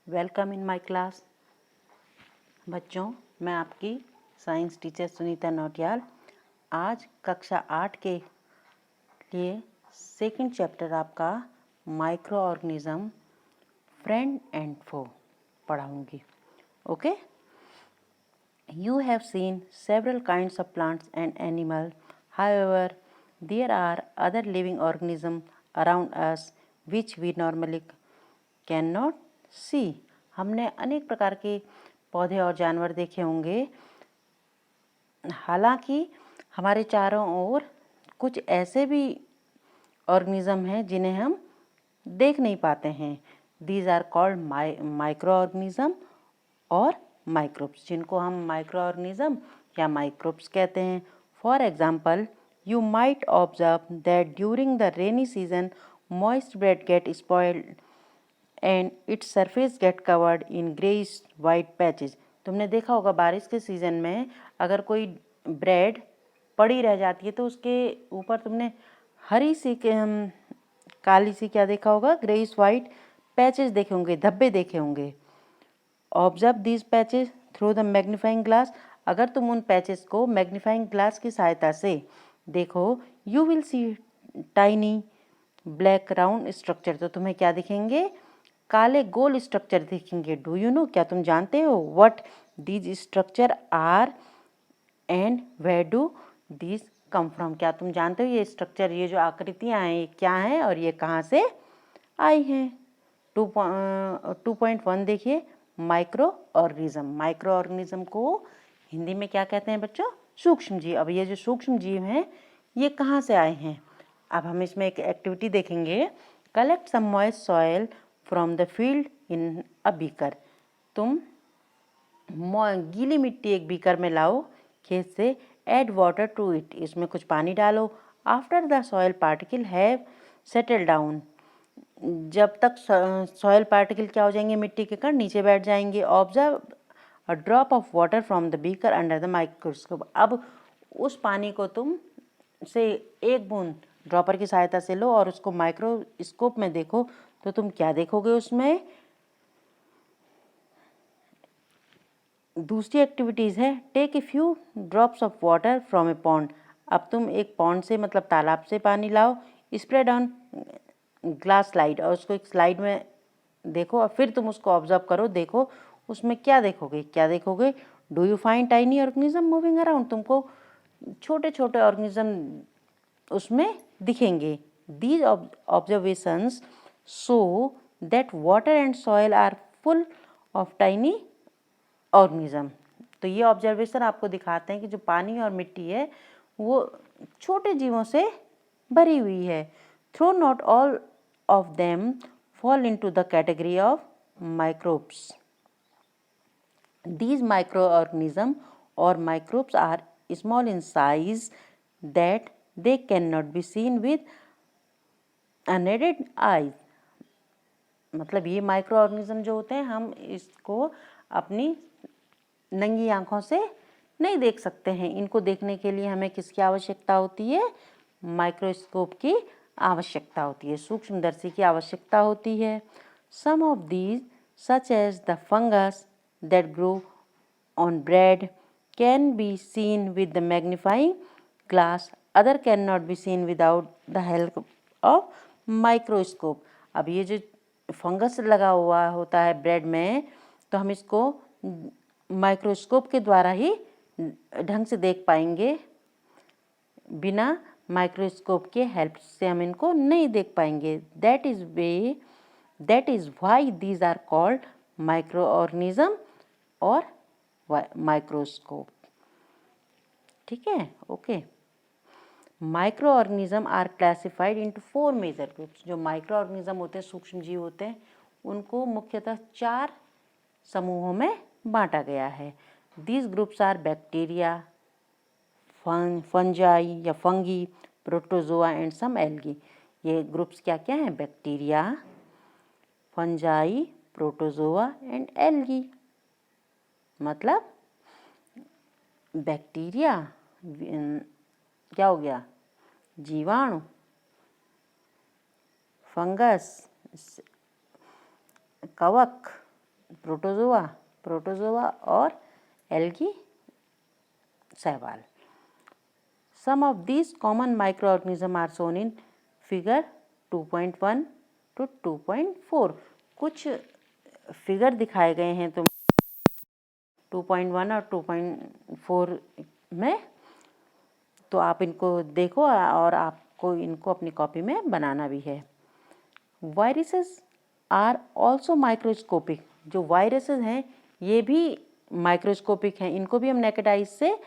Welcome in my class. बच्चों, मैं आपकी साइंस टीचर सुनीता नौटियाल। आज कक्षा 8 के लिए सेकंड चैप्टर आपका micro organism friend and foe पढ़ाऊंगी। Okay, you have seen several kinds of plants and animals. However, there are other living organisms around us which we normally cannot see. हमने अनेक प्रकार के पौधे और जानवर देखे होंगे, हालांकि हमारे चारों ओर कुछ ऐसे भी ऑर्गेनिज्म हैं जिन्हें हम देख नहीं पाते हैं। These are called micro organism और माइक्रोब्स, जिनको हम माइक्रो ऑर्गेनिज्म या माइक्रोब्स कहते हैं। For example, you might observe that during the rainy season moist bread get spoiled and its surface get covered in greyish white patches. तुमने देखा होगा बारिश के सीज़न में अगर कोई ब्रेड पड़ी रह जाती है तो उसके ऊपर तुमने हरी सी काली सी क्या देखा होगा, ग्रेइश वाइट पैचेज देखे होंगे, धब्बे देखे होंगे। Observe these patches through the magnifying glass. अगर तुम उन पैचेस को मैग्नीफाइंग ग्लास की सहायता से देखो, you will see tiny black round structure. तो तुम्हें क्या दिखेंगे? काले गोल स्ट्रक्चर दिखेंगे। डू यू नो, क्या तुम जानते हो what these structure are and where do these come from? क्या तुम जानते हो ये स्ट्रक्चर, ये जो आकृतियाँ हैं, ये क्या हैं और ये कहाँ से आई हैं? 2.1 देखिए, माइक्रो ऑर्गेनिज्म। माइक्रो ऑर्गेनिज्म को हिंदी में क्या कहते हैं बच्चों? सूक्ष्म जीव। अब ये जो सूक्ष्म जीव हैं ये कहाँ से आए हैं? अब हम इसमें एक एक्टिविटी देखेंगे। Collect some moist soil from the field in a beaker. तुम गीली मिट्टी एक बीकर में लाओ खेत से। एड वाटर टू इट, इसमें कुछ पानी डालो। After the soil particle have settle down, जब तक सॉइल पार्टिकल क्या हो जाएंगे, मिट्टी के कण नीचे बैठ जाएंगे। Observe a drop of water from the beaker under the microscope. अब उस पानी को तुम से एक बूंद ड्रॉपर की सहायता से लो और उसको माइक्रोस्कोप में देखो, तो तुम क्या देखोगे उसमें? दूसरी एक्टिविटीज़ है take a few drops of water from a pond. अब तुम एक पॉन्ड से मतलब तालाब से पानी लाओ, स्प्रेड ऑन ग्लास स्लाइड, और उसको एक स्लाइड में देखो और फिर तुम उसको ऑब्जर्व करो। देखो उसमें क्या देखोगे? क्या देखोगे? Do you find tiny organism moving around? तुमको छोटे छोटे ऑर्गेनिज्म उसमें दिखेंगे। These observations show that water and soil are full of tiny organism. तो ये ऑब्जर्वेशन आपको दिखाते हैं कि जो पानी और मिट्टी है वो छोटे जीवों से भरी हुई है। Though not all of them fall into the category of microbes. These microorganisms or microbes are small in size that they cannot be seen with unaided eyes. मतलब ये माइक्रो ऑर्गेनिज्म जो होते हैं हम इसको अपनी नंगी आंखों से नहीं देख सकते हैं। इनको देखने के लिए हमें किसकी आवश्यकता होती है? माइक्रोस्कोप की आवश्यकता होती है, सूक्ष्मदर्शी की आवश्यकता होती है। Some of these such as the fungus that grow on bread can be seen with the magnifying glass, other can not be seen without the help of microscope. अब ये जो फंगस लगा हुआ होता है ब्रेड में, तो हम इसको माइक्रोस्कोप के द्वारा ही ढंग से देख पाएंगे, बिना माइक्रोस्कोप के हेल्प से हम इनको नहीं देख पाएंगे। That is why these are called micro organism और माइक्रोस्कोप। ठीक है, okay. Micro organism are classified into 4 major groups. जो माइक्रो ऑर्गेनिज्म होते हैं, सूक्ष्म जीव होते हैं, उनको मुख्यतः 4 समूहों में बांटा गया है। These groups are bacteria, fungi या fungi, protozoa and some algae. ये ग्रुप्स क्या क्या हैं? Bacteria, fungi, protozoa and algae. मतलब बैक्टीरिया क्या हो गया? जीवाणु। फंगस कवक, प्रोटोजोआ और एल्गी शैवाल। Some of these common microorganisms are shown in figure 2.1 to 2.4। कुछ फिगर दिखाए गए हैं तुम 2.1 और 2.4 में, तो आप इनको देखो और आपको इनको अपनी कॉपी में बनाना भी है। Viruses are also microscopic. जो वायरसेस हैं ये भी माइक्रोस्कोपिक हैं, इनको भी हम नेकेड आइज से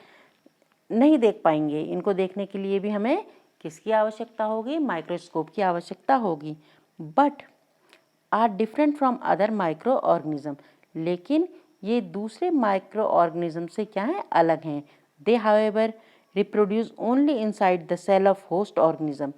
नहीं देख पाएंगे। इनको देखने के लिए भी हमें किसकी आवश्यकता होगी? माइक्रोस्कोप की आवश्यकता होगी। But are different from other micro organism. लेकिन ये दूसरे माइक्रो ऑर्गेनिज्म से क्या है? अलग हैं। They however reproduce only inside the cell of host organism.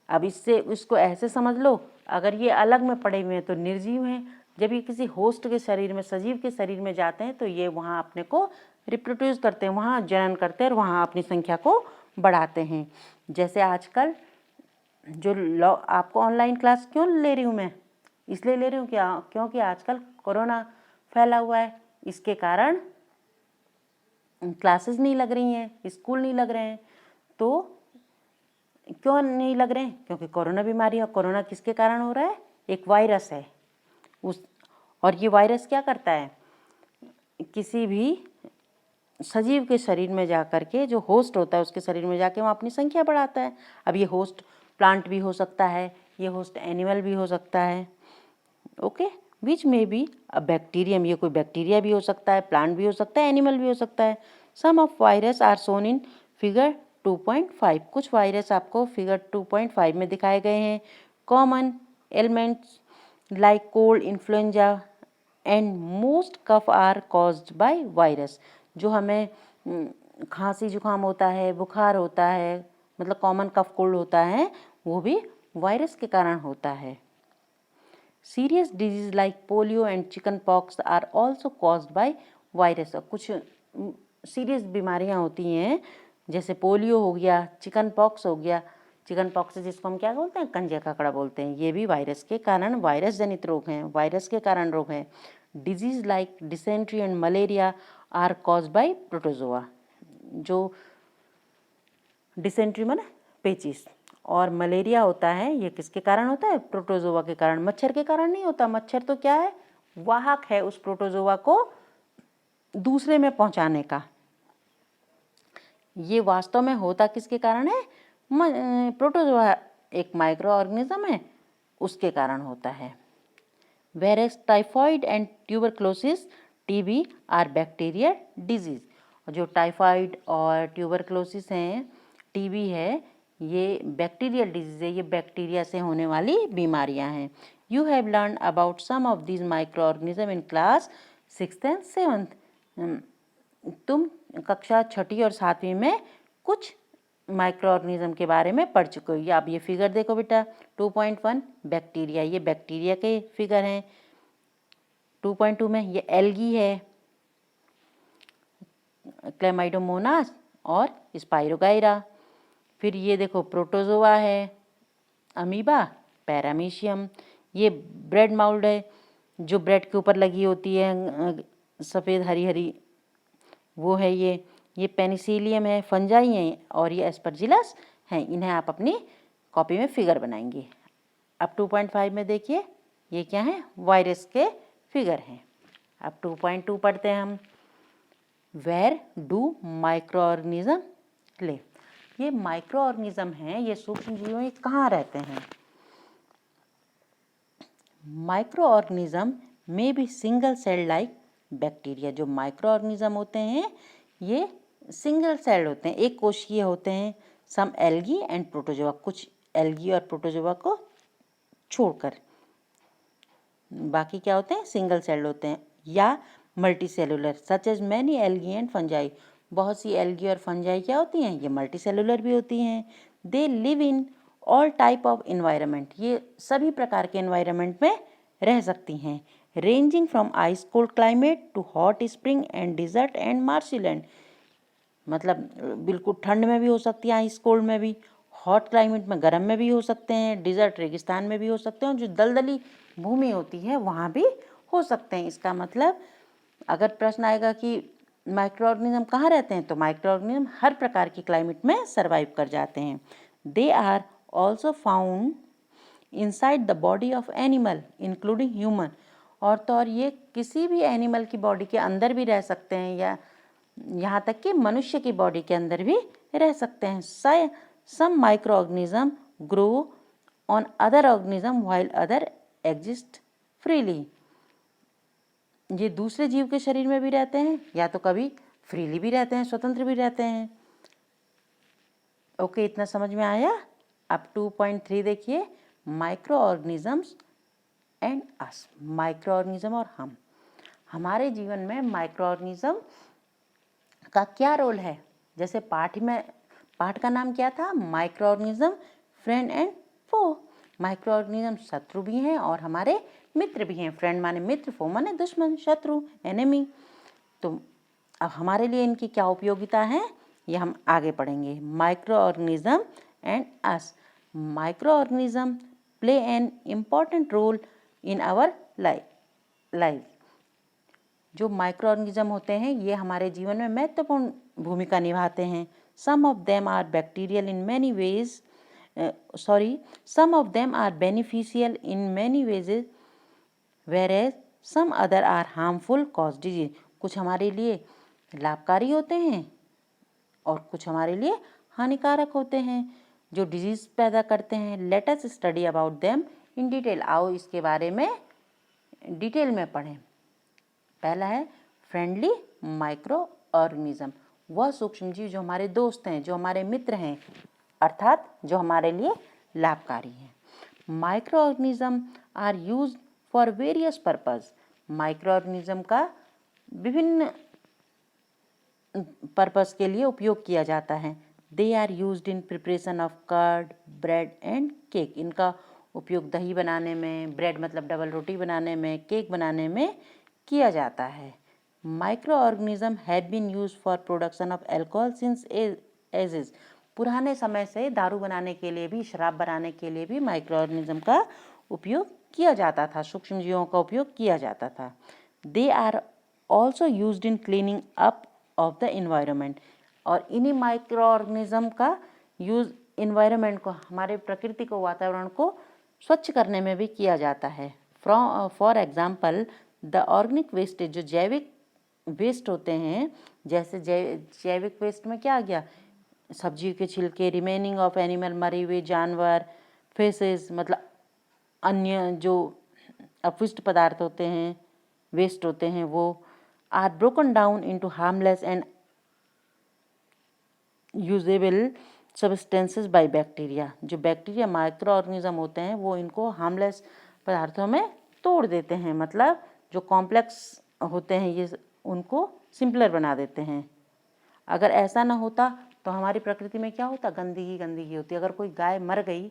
अब इससे इसको ऐसे समझ लो, अगर ये अलग में पड़े हुए हैं तो निर्जीव हैं। जब ये किसी होस्ट के शरीर में, सजीव के शरीर में जाते हैं तो ये वहाँ अपने को रिप्रोड्यूस करते हैं, वहाँ जनन करते हैं और वहाँ अपनी संख्या को बढ़ाते हैं। जैसे आजकल जो आपको ऑनलाइन क्लास क्यों ले रही हूँ मैं? इसलिए ले रही हूँ क्योंकि आजकल कोरोना फैला हुआ है, इसके कारण क्लासेस नहीं लग रही हैं, स्कूल नहीं लग रहे हैं। तो क्यों नहीं लग रहे हैं? क्योंकि कोरोना बीमारी है। कोरोना किसके कारण हो रहा है? एक वायरस है और ये वायरस क्या करता है? किसी भी सजीव के शरीर में जा कर के, जो होस्ट होता है उसके शरीर में जाके वहाँ अपनी संख्या बढ़ाता है। अब ये होस्ट प्लांट भी हो सकता है, ये होस्ट एनिमल भी हो सकता है। ओके, विच में बी अ बैक्टीरियम। ये कोई बैक्टीरिया भी हो सकता है, प्लांट भी हो सकता है, एनिमल भी हो सकता है। Some of virus are shown in figure 2.5। कुछ वायरस आपको फिगर 2.5 में दिखाए गए हैं। Common ailments like cold, influenza and most cough are caused by virus. जो हमें खांसी जुकाम होता है, बुखार होता है, मतलब कॉमन कफ कोल्ड होता है, वो भी वायरस के कारण होता है। Serious disease like polio and chicken pox are also caused by virus. कुछ सीरियस बीमारियां होती हैं जैसे पोलियो हो गया, चिकन पॉक्स हो गया। चिकन पॉक्स जिसको हम क्या बोलते हैं? कंजे ककड़ा बोलते हैं। ये भी वायरस के कारण, वायरस जनित रोग हैं, वायरस के कारण रोग हैं। Disease like dysentery and malaria are caused by protozoa. जो डिसेंट्री माने पेचिस और मलेरिया होता है, ये किसके कारण होता है? प्रोटोजोआ के कारण। मच्छर के कारण नहीं होता। मच्छर तो क्या है? वाहक है उस प्रोटोजोआ को दूसरे में पहुंचाने का। ये वास्तव में होता किसके कारण है? प्रोटोजोआ एक माइक्रो ऑर्गेनिज्म है, उसके कारण होता है। Whereas typhoid and tuberculosis, TB are bacterial disease. जो टाइफॉइड और ट्यूबरक्लोसिस हैं, टीबी है, ये बैक्टीरियल डिजीज है। ये बैक्टीरिया से होने वाली बीमारियां हैं। You have learn about some of these micro organism in class 6th and 7th। तुम कक्षा 6ठी और 7वीं में कुछ माइक्रो ऑर्गेनिज्म के बारे में पढ़ चुके हो। आप ये फिगर देखो बेटा, 2.1 बैक्टीरिया, ये बैक्टीरिया के फिगर हैं। 2.2 में ये एल्गी है, क्लेमाइडोमोनास और स्पाइरोगाइरा। फिर ये देखो प्रोटोजोआ है, अमीबा, पैरामीशियम। ये ब्रेड माउल्ड है, जो ब्रेड के ऊपर लगी होती है सफ़ेद हरी हरी, वो है ये पेनिसिलियम है, फंजाई हैं और ये एस्परजिलस हैं। इन्हें आप अपनी कॉपी में फिगर बनाएंगे। अब 2.5 में देखिए, ये क्या है? वायरस के फिगर हैं। अब 2.2 पढ़ते हैं हम। Where do micro organism live. ये माइक्रो ऑर्गेनिज्म हैं, ये सूक्ष्म जीवों में कहाँ रहते हैं? माइक्रो ऑर्गेनिज्म में भी सिंगल सेल लाइक बैक्टीरिया। जो माइक्रो ऑर्गेनिज्म होते हैं ये सिंगल सेल होते हैं, एक कोशिकीय होते हैं। सम एल्गी एंड प्रोटोजोआ, कुछ एल्गी और प्रोटोजोआ को छोड़कर बाकी क्या होते हैं? सिंगल सेल होते हैं या multi cellular, such as many algae and fungi. बहुत सी एल्गी और फंजाई क्या होती हैं? ये मल्टी सेलुलर भी होती हैं। They live in all type of environment. ये सभी प्रकार के इन्वायरमेंट में रह सकती हैं। Ranging from ice cold climate to hot spring and desert and marshland. मतलब बिल्कुल ठंड में भी हो सकती है, आइस कोल्ड में भी, हॉट क्लाइमेट में गर्म में भी हो सकते हैं, डिजर्ट रेगिस्तान में भी हो सकते हैं, और जो दलदली भूमि होती है वहाँ भी हो सकते हैं। इसका मतलब अगर प्रश्न आएगा कि माइक्रो ऑर्गेनिज्म कहाँ रहते हैं, तो माइक्रो ऑर्गेनिज्म हर प्रकार की क्लाइमेट में सर्वाइव कर जाते हैं। They are also found inside the body of animal including human. और तो और ये किसी भी एनिमल की बॉडी के अंदर भी रह सकते हैं या यहाँ तक कि मनुष्य की बॉडी के अंदर भी रह सकते हैं। Some micro organism grow on other organism while other exist freely. ये दूसरे जीव के शरीर में भी रहते हैं या तो कभी फ्रीली भी रहते हैं, स्वतंत्र भी रहते हैं। ओके, इतना समझ में आया। अब 2.3 देखिए, micro organisms and us. Micro organism और हम, हमारे जीवन में माइक्रो ऑर्गेनिज्म का क्या रोल है। जैसे पाठ का नाम क्या था, micro organism friend and foe. Micro organism शत्रु भी हैं और हमारे मित्र भी हैं। फ्रेंड माने मित्र, फो माने दुश्मन, शत्रु, एनिमी। तो अब हमारे लिए इनकी क्या उपयोगिता है ये हम आगे पढ़ेंगे। Micro organism and us. Micro organism play an important role in our life. जो माइक्रो ऑर्गेनिज्म होते हैं ये हमारे जीवन में महत्वपूर्ण भूमिका निभाते हैं। Some of them are bacterial in many ways some of them are beneficial in many ways whereas some other are harmful cause disease। कुछ हमारे लिए लाभकारी होते हैं और कुछ हमारे लिए हानिकारक होते हैं जो डिजीज पैदा करते हैं। Let us study about them in detail. आओ इसके बारे में डिटेल में पढ़ें। पहला है फ्रेंडली माइक्रो ऑर्गेनिज्म। वह सूक्ष्म जीव जो हमारे दोस्त हैं, जो हमारे मित्र हैं, अर्थात जो हमारे लिए लाभकारी हैं। Micro organism are use for various purpose. Micro organism का विभिन्न पर्पस के लिए उपयोग किया जाता है। They are used in preparation of curd, bread and cake. इनका उपयोग दही बनाने में, ब्रेड मतलब डबल रोटी बनाने में, केक बनाने में किया जाता है। Micro organism have been used for production of alcohol since ages. पुराने समय से दारू बनाने के लिए भी, शराब बनाने के लिए भी माइक्रो ऑर्गेनिज्म का उपयोग किया जाता था, सूक्ष्म जीवों का उपयोग किया जाता था। They are also used in cleaning up of the environment. और इन्हीं माइक्रो ऑर्गेनिज्म का यूज इन्वायरमेंट को, हमारे प्रकृति को, वातावरण को स्वच्छ करने में भी किया जाता है। For example the organic wastage, जो जैविक वेस्ट होते हैं, जैसे जैविक वेस्ट में क्या आ गया, सब्जी के छिलके, रिमेनिंग ऑफ एनिमल, मरे हुए जानवर, फेसेस मतलब अन्य जो अपविष्ट पदार्थ होते हैं, वेस्ट होते हैं, वो are broken down into harmless and usable substances by bacteria. जो बैक्टीरिया माइक्रो ऑर्गेनिज्म होते हैं वो इनको हार्मलेस पदार्थों में तोड़ देते हैं, मतलब जो कॉम्प्लेक्स होते हैं ये उनको सिंपलर बना देते हैं। अगर ऐसा ना होता तो हमारी प्रकृति में क्या होता, गंदगी होती। अगर कोई गाय मर गई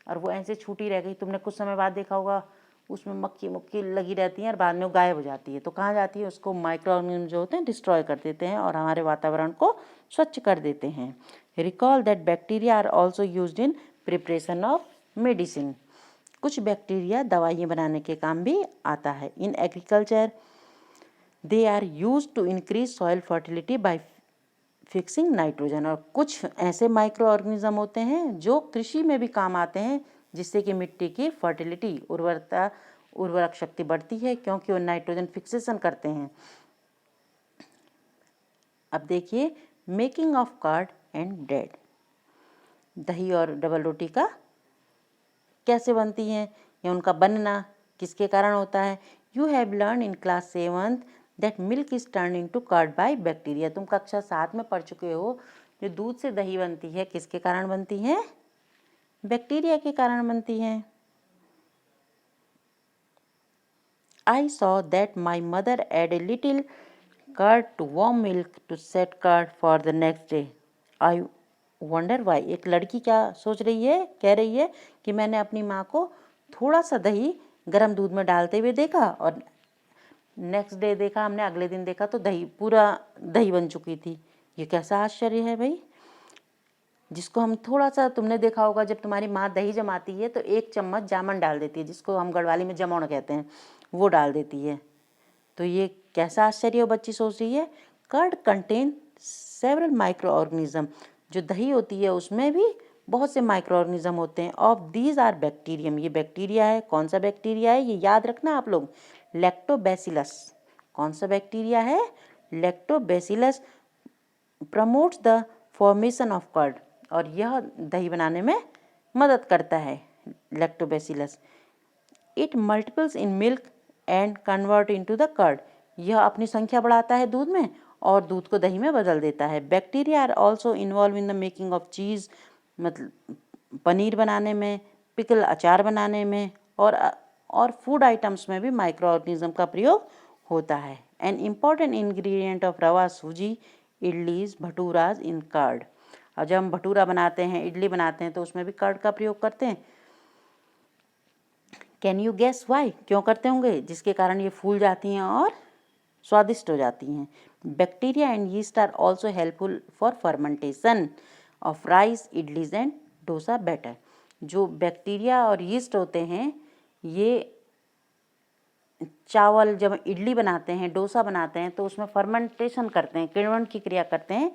और वो ऐसे छूटी रह गई, तुमने कुछ समय बाद देखा होगा उसमें मक्खी मुक्खी लगी रहती हैं और बाद में वो गायब हो जाती है, तो कहाँ जाती है, उसको माइक्रो ऑर्गेनिज्म जो होते हैं डिस्ट्रॉय कर देते हैं और हमारे वातावरण को स्वच्छ कर देते हैं। Recall that bacteria are also used in preparation of medicine. कुछ बैक्टीरिया दवाइयाँ बनाने के काम भी आता है। In agriculture they are used to increase soil fertility by fixing nitrogen. और कुछ ऐसे माइक्रो ऑर्गेनिज्म होते हैं जो कृषि में भी काम आते हैं, जिससे कि मिट्टी की फर्टिलिटी, उर्वरक शक्ति बढ़ती है, क्योंकि वो नाइट्रोजन फिक्सेशन करते हैं। अब देखिए making of curd and bread. दही और डबल रोटी का कैसे बनती हैं या उनका बनना किसके कारण होता है। You have learn in class 7th that milk is turn into curd by bacteria. तुम कक्षा 7 में पढ़ चुके हो, जो दूध से दही बनती है किसके कारण बनती है, बैक्टीरिया के कारण बनती है। I saw that my mother add a little curd to warm milk to set curd for the next day. I wonder why। एक लड़की क्या सोच रही है, कह रही है कि मैंने अपनी माँ को थोड़ा सा दही गर्म दूध में डालते हुए देखा और नेक्स्ट डे देखा, हमने अगले दिन देखा तो पूरा दही बन चुकी थी। ये कैसा आश्चर्य है भाई, जिसको हम थोड़ा सा, तुमने देखा होगा जब तुम्हारी माँ दही जमाती है तो 1 चम्मच जामन डाल देती है, जिसको हम गढ़वाली में जमौन कहते हैं, वो डाल देती है। तो ये कैसा आश्चर्य हो, बच्ची सोच रही है। Curd contain several micro organism, जो दही होती है उसमें भी बहुत से माइक्रो ऑर्गेनिज्म होते हैं। ऑफ दीज आर बैक्टीरियम, ये बैक्टीरिया है। कौन सा बैक्टीरिया है ये याद रखना आप लोग, लैक्टोबैसिलस। कौन सा बैक्टीरिया है, lactobacillus promotes the formation of curd, और यह दही बनाने में मदद करता है lactobacillus. It multiplies in milk and convert into the curd, यह अपनी संख्या बढ़ाता है दूध में और दूध को दही में बदल देता है। Bacteria are also involve in the making of cheese, मतलब पनीर बनाने में, पिकल अचार बनाने में, और फूड आइटम्स में भी माइक्रो ऑर्गेनिज्म का प्रयोग होता है। एन इम्पॉर्टेंट इंग्रेडिएंट ऑफ रवा, सूजी, इडलीज, भटूराज इन कर्ड। और जब हम भटूरा बनाते हैं, इडली बनाते हैं, तो उसमें भी कर्ड का प्रयोग करते हैं। कैन यू गेस वाई, क्यों करते होंगे, जिसके कारण ये फूल जाती हैं और स्वादिष्ट हो जाती हैं। Bacteria and yeast are also helpful for fermentation of rice, idlis and dosa batter. जो बैक्टीरिया और यीस्ट होते हैं, ये चावल जब इडली बनाते हैं, डोसा बनाते हैं, तो उसमें फर्मेंटेशन करते हैं, किण्वन की क्रिया करते हैं,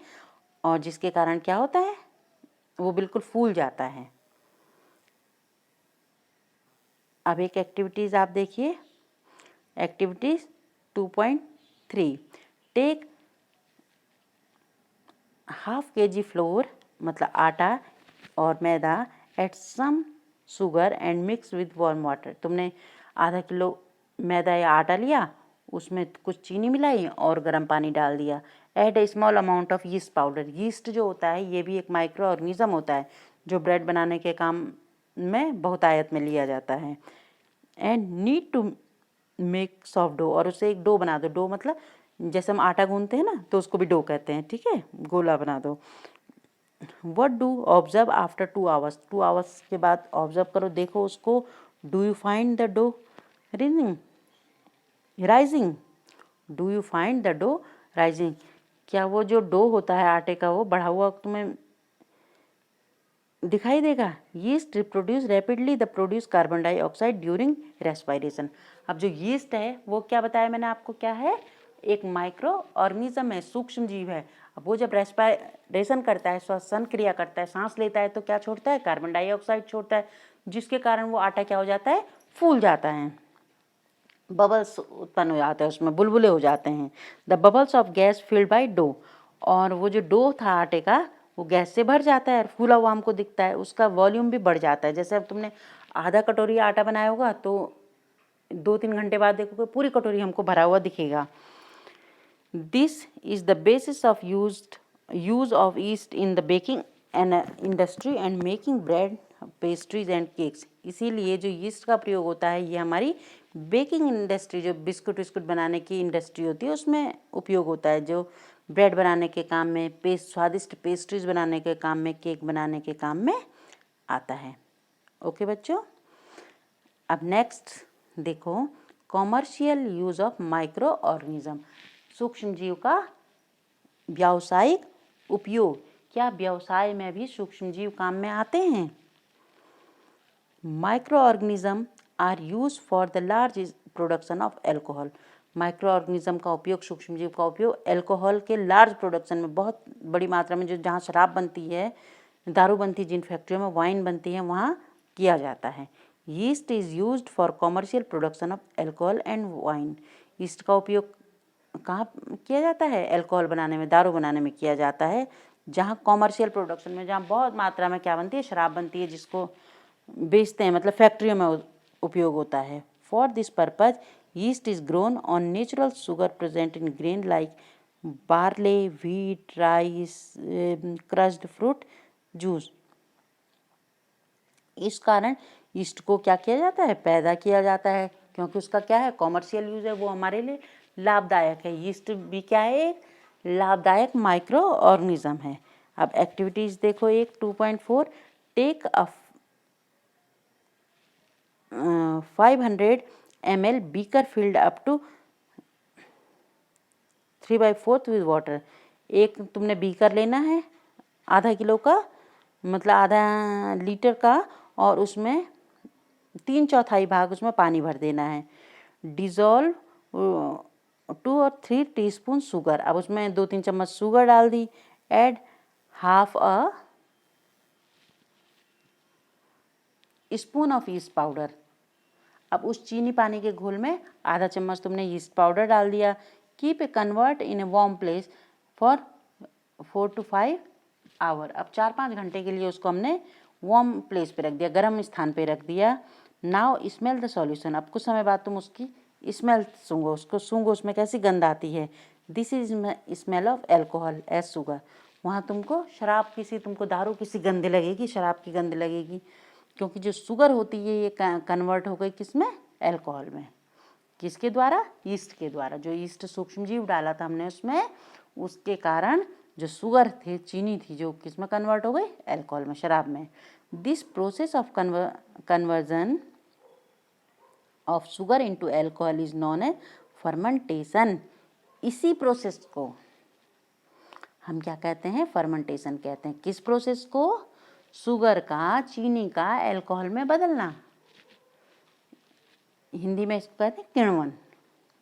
और जिसके कारण क्या होता है, वो बिल्कुल फूल जाता है। अब एक एक्टिविटीज़ आप देखिए, एक्टिविटीज़ 2.3। टेक ½ kg फ्लोर, मतलब आटा और मैदा, add some sugar and mix with warm water. तुमने ½ किलो मैदा या आटा लिया, उसमें कुछ चीनी मिलाई और गर्म पानी डाल दिया। Add a small amount of yeast powder, yeast जो होता है ये भी एक माइक्रो ऑर्गेनिज्म होता है जो ब्रेड बनाने के काम में बहुतायत में लिया जाता है। And need to make soft dough, और उससे एक डो बना दो। डो मतलब जैसे हम आटा गूंथते हैं ना, तो उसको भी डो कहते हैं, ठीक है, गोला बना दो। What do observe after 2 hours, 2 hours के बाद ऑब्जर्व करो, देखो उसको। Do you find the dough rising, do you find the dough rising, क्या वो जो डो होता है आटे का वो बढ़ा हुआ तुम्हें दिखाई देगा। Yeast reproduce rapidly the produce carbon dioxide during respiration. अब जो यीस्ट है वो क्या बताया मैंने आपको, क्या है, एक माइक्रो ऑर्गेनिज्म है, सूक्ष्म जीव है। अब वो जब रेस्पायरेशन करता है, श्वसन क्रिया करता है, सांस लेता है, तो क्या छोड़ता है, कार्बन डाइऑक्साइड छोड़ता है, जिसके कारण वो आटा क्या हो जाता है, फूल जाता है, बबल्स उत्पन्न हो जाते हैं, उसमें बुलबुले हो जाते हैं। The bubbles of gas filled by dough, और वो जो डो था आटे का वो गैस से भर जाता है और फूला हुआ हमको दिखता है, उसका वॉल्यूम भी बढ़ जाता है। जैसे अब तुमने ½ कटोरी आटा बनाया होगा तो 2-3 घंटे बाद देखोगे पूरी कटोरी हमको भरा हुआ दिखेगा। This is the basis of use of east in the baking and industry and making bread, pastries and cakes. इसीलिए जो यीस्ट का प्रयोग होता है ये हमारी बेकिंग इंडस्ट्री, जो बिस्कुट विस्कुट बनाने की इंडस्ट्री होती है उसमें उपयोग होता है, जो ब्रेड बनाने के काम में, स्वादिष्ट पेस्ट्रीज बनाने के काम में, केक बनाने के काम में आता है। ओके बच्चों, अब नेक्स्ट देखो, commercial use of micro organism, सूक्ष्म जीव का व्यावसायिक उपयोग। क्या व्यवसाय में भी सूक्ष्म जीव काम में आते हैं? Micro organism are use for the large production of alcohol. Micro organism का उपयोग, सूक्ष्म जीव का उपयोग एल्कोहल के लार्ज प्रोडक्शन में, बहुत बड़ी मात्रा में, जो जहाँ शराब बनती है, दारू बनती है, जिन फैक्ट्रियों में वाइन बनती है, वहाँ किया जाता है। Yeast is used for commercial production of alcohol and wine. Yeast का उपयोग कहाँ किया जाता है? एल्कोहल बनाने में, दारू बनाने में किया जाता है। जहाँ कॉमर्शियल प्रोडक्शन में, जहाँ बहुत मात्रा में क्या बनती है, शराब बनती है, जिसको बेचते हैं, मतलब फैक्ट्रियों में उपयोग होता है। For this purpose yeast is grown on natural sugar present in grain like barley, wheat, rice, crushed fruit juice। इस कारण ईस्ट को क्या किया जाता है, पैदा किया जाता है, क्योंकि उसका क्या है, कॉमर्शियल यूज है, वो हमारे लिए लाभदायक है। यीस्ट भी क्या है, एक लाभदायक माइक्रो ऑर्गेनिज्म है। अब एक्टिविटीज देखो, एक 2.4, take a 500 ml beaker filled up to 3/4 with water. एक तुमने बीकर लेना है ½ किलो का, मतलब ½ लीटर का, और उसमें 3/4 भाग उसमें पानी भर देना है। डिज़ोल्व 2 और 3 टीस्पून शुगर। अब उसमें 2-3 चम्मच शुगर डाल दी। Add half a spoon of yeast powder. अब उस चीनी पानी के घोल में आधा चम्मच तुमने ईस्ट पाउडर डाल दिया। Keep a convert in a warm place for 4 to 5 hour. अब 4-5 घंटे के लिए उसको हमने वार्म प्लेस पे रख दिया, गर्म स्थान पे रख दिया। Now smell the solution. अब कुछ समय बाद तुम उसकी स्मेल सूंघो, उसको सूंघो, उसमें कैसी गंध आती है। This is smell of alcohol as sugar. वहाँ तुमको शराब की सी, तुमको दारू की सी गंध लगेगी, शराब की गंध लगेगी, क्योंकि जो शुगर होती है ये कन्वर्ट हो गई किसमें, एल्कोहल में। किसके द्वारा, ईस्ट के द्वारा। जो ईस्ट सूक्ष्मजीव डाला था हमने उसमें, उसके कारण जो शुगर थी, चीनी थी, जो किसमें कन्वर्ट हो गई, एल्कोहल में, शराब में। This process of conversion of sugar into alcohol is known as fermentation. इसी प्रोसेस को हम क्या कहते हैं, फर्मेंटेशन कहते हैं। किस प्रोसेस को, शुगर का, चीनी का एल्कोहल में बदलना। हिंदी में इसको कहते हैं किण्वन।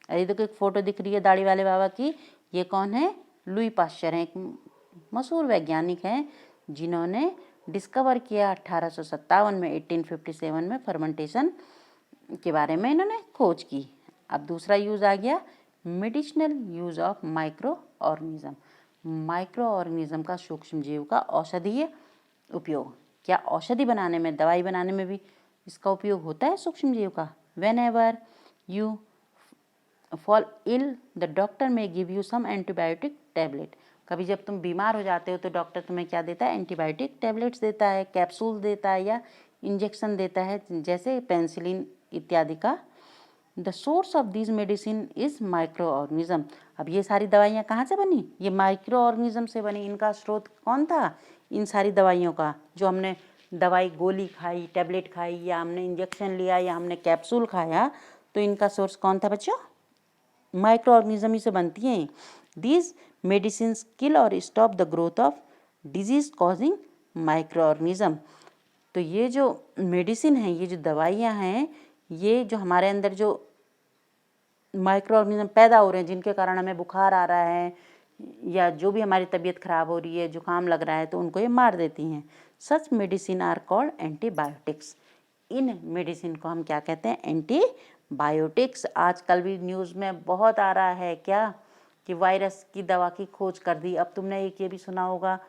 अरे देखो एक फोटो दिख रही है दाढ़ी वाले बाबा की, ये कौन है, लुई पाश्चर हैं, एक मशहूर वैज्ञानिक हैं जिन्होंने डिस्कवर किया 1857 में, 1857 में फर्मेंटेशन के बारे में इन्होंने खोज की। अब दूसरा यूज़ आ गया, medicinal use of micro organism. Micro organism का, सूक्ष्म जीव का औषधीय उपयोग। क्या औषधि बनाने में, दवाई बनाने में भी इसका उपयोग होता है सूक्ष्म जीव का। Whenever you fall ill the doctor may give you some antibiotic tablet. कभी जब तुम बीमार हो जाते हो तो डॉक्टर तुम्हें क्या देता है, एंटीबायोटिक टैबलेट्स देता है, कैप्सूल देता है या इंजेक्शन देता है, जैसे पेंसिलिन इत्यादि का। The source of this medicine is micro organism. अब ये सारी दवाइयाँ कहाँ से बनी, ये माइक्रो ऑर्गेनिज्म से बनी। इनका स्रोत कौन था, इन सारी दवाइयों का, जो हमने दवाई गोली खाई, टैबलेट खाई, या हमने इंजेक्शन लिया, या हमने कैप्सूल खाया, तो इनका सोर्स कौन था बच्चों, माइक्रो ऑर्गेनिज्म ही से बनती हैं। दीज मेडिसिन किल और stop the growth of disease causing micro organism. तो ये जो मेडिसिन है, ये जो दवाइयाँ हैं, ये जो हमारे अंदर जो माइक्रो ऑर्गेनिज्म पैदा हो रहे हैं, जिनके कारण हमें बुखार आ रहा है या जो भी हमारी तबीयत खराब हो रही है, जुकाम लग रहा है, तो उनको ये मार देती हैं। Such medicine are called antibiotics. इन मेडिसिन को हम क्या कहते हैं, एंटीबायोटिक्स। आजकल भी न्यूज़ में बहुत आ रहा है क्या, कि वायरस की दवा की खोज कर दी। अब तुमने एक ये भी सुना होगा,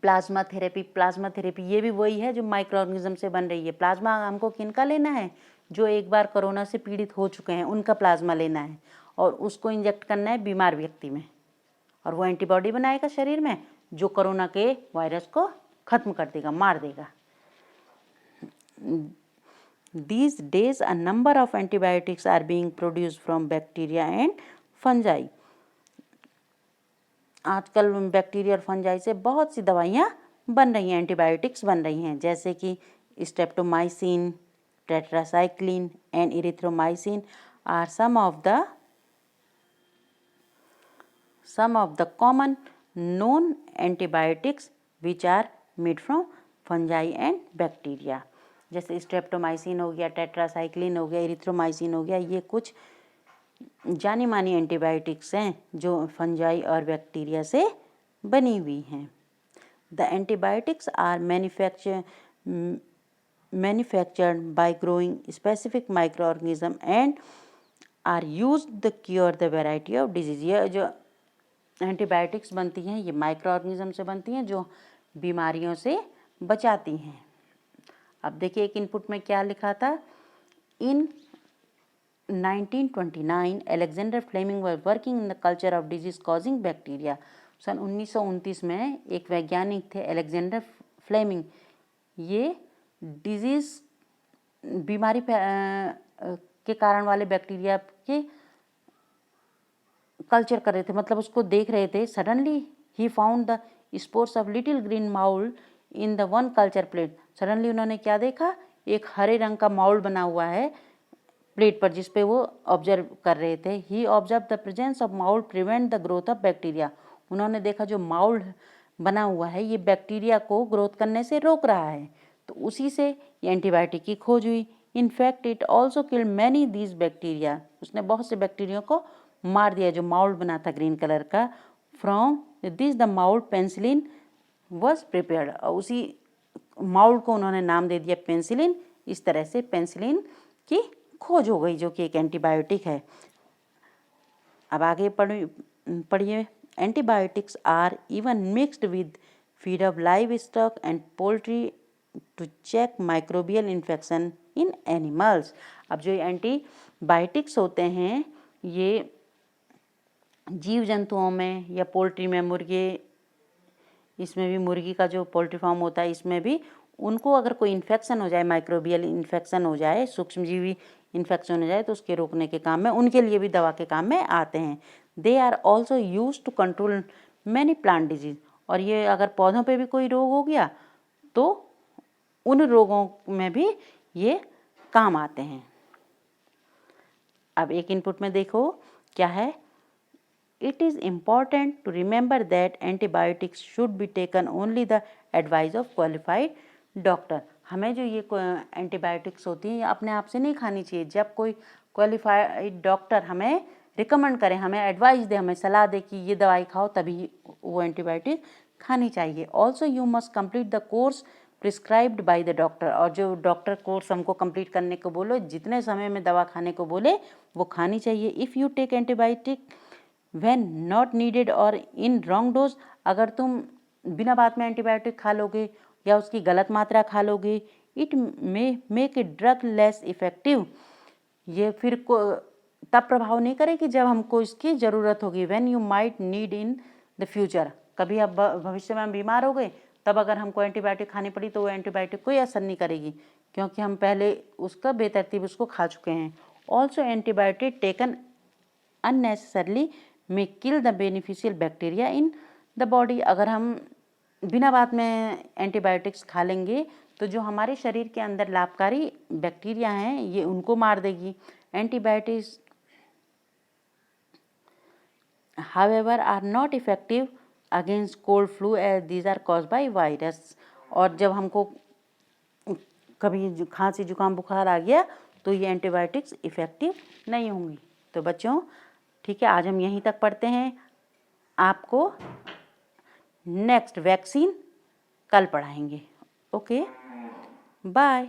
प्लाज्मा थेरेपी। प्लाज्मा थेरेपी ये भी वही है जो माइक्रो ऑर्गेनिज्म से बन रही है। प्लाज्मा हमको किनका लेना है, जो एक बार कोरोना से पीड़ित हो चुके हैं, उनका प्लाज्मा लेना है और उसको इंजेक्ट करना है बीमार व्यक्ति में, और वो एंटीबॉडी बनाएगा शरीर में, जो कोरोना के वायरस को खत्म कर देगा, मार देगा। These days a number of antibiotics are being produced from bacteria and fungi. आजकल बैक्टीरिया और फंजाई से बहुत सी दवाइयाँ बन रही हैं, एंटीबायोटिक्स बन रही हैं, जैसे कि streptomycin, tetracycline and erythromycin are some of the common known antibiotics which are made from fungi and bacteria। जैसे स्ट्रेप्टोमाइसिन हो गया, टेट्रासाइक्लिन हो गया, इरिथ्रोमाइसिन हो गया, ये कुछ जानी मानी एंटीबायोटिक्स हैं जो फंजाई और बैक्टीरिया से बनी हुई हैं। The antibiotics are manufactured by growing specific micro organism and are used the cure the variety of disease. ये जो एंटीबायोटिक्स बनती हैं, ये माइक्रो ऑर्गेनिज्म से बनती हैं जो बीमारियों से बचाती हैं। अब देखिए एक इनपुट में क्या लिखा था, in 1929 Alexander Fleming were working in the culture of disease causing bacteria. सन 1929 में एक वैज्ञानिक थे अलेक्जेंडर फ्लेमिंग, ये डिजीज, बीमारी के कारण वाले बैक्टीरिया के कल्चर कर रहे थे, मतलब उसको देख रहे थे। Suddenly he found the spores of little green mould in the one culture plate. Suddenly उन्होंने क्या देखा, एक हरे रंग का माउल बना हुआ है प्लेट पर, जिस पे वो ऑब्जर्व कर रहे थे। He observe the presence of mould prevent the growth of bacteria. उन्होंने देखा जो माउल बना हुआ है ये बैक्टीरिया को ग्रोथ करने से रोक रहा है, तो उसी से ये एंटीबायोटिक की खोज हुई। In fact it also killed many these bacteria, उसने बहुत से बैक्टीरिया को मार दिया जो माउल्ड बना था ग्रीन कलर का। From this the mould penicillin was prepared, और उसी माउल्ड को उन्होंने नाम दे दिया पेंसिलिन। इस तरह से पेंसिलिन की खोज हो गई जो कि एक एंटीबायोटिक है। अब आगे पढ़िए। Antibiotics are even mixed with feed of live stock and poultry to check microbial infection in animals. अब जो एंटीबायोटिक्स होते हैं ये जीव जंतुओं में या पोल्ट्री में, मुर्गे, इसमें भी मुर्गी का जो पोल्ट्री फार्म होता है इसमें भी उनको अगर कोई इन्फेक्शन हो जाए, माइक्रोबियल इन्फेक्शन हो जाए, सूक्ष्मजीवी इन्फेक्शन हो जाए तो उसके रोकने के काम में, उनके लिए भी दवा के काम में आते हैं। They are also use to control many plant disease, और ये अगर पौधों पे भी कोई रोग हो गया तो उन रोगों में भी ये काम आते हैं। अब एक इनपुट में देखो क्या है। It is important to remember that antibiotics should be taken only the advice of qualified doctor। हमें जो ये एंटीबायोटिक्स होती हैं ये अपने आप से नहीं खानी चाहिए, जब कोई क्वालिफाइड डॉक्टर हमें रिकमेंड करे, हमें एडवाइस दे, हमें सलाह दे कि ये दवाई खाओ, तभी वो एंटीबायोटिक खानी चाहिए। Also you must complete the course prescribed by the doctor, और जो डॉक्टर कोर्स हमको कंप्लीट करने को बोलो, जितने समय में दवा खाने को बोले वो खानी चाहिए। If you take antibiotic when not needed और in wrong dose, अगर तुम बिना बात में एंटीबायोटिक खा लोगे या उसकी गलत मात्रा खा लोगे, it may make a drug less effective, ये फिर तब प्रभाव नहीं करेगी जब हमको इसकी ज़रूरत होगी। When you might need in the future, कभी अब भविष्य में हम बीमार हो गए तब अगर हमको एंटीबायोटिक खानी पड़ी तो वो एंटीबायोटिक कोई असर नहीं करेगी क्योंकि हम पहले उसका बेतरतीब उसको खा चुके हैं। Also antibiotic taken unnecessarily may kill the beneficial bacteria in the body, अगर हम बिना बात में एंटीबायोटिक्स खा लेंगे तो जो हमारे शरीर के अंदर लाभकारी बैक्टीरिया हैं ये उनको मार देगी। Antibiotics however are not effective against cold flu as these are caused by virus, और जब हमको कभी खांसी जुकाम बुखार आ गया तो ये एंटीबायोटिक्स इफेक्टिव नहीं होंगी। तो बच्चों ठीक है, आज हम यहीं तक पढ़ते हैं। आपको नेक्स्ट वैक्सीन कल पढ़ाएंगे। Okay, bye.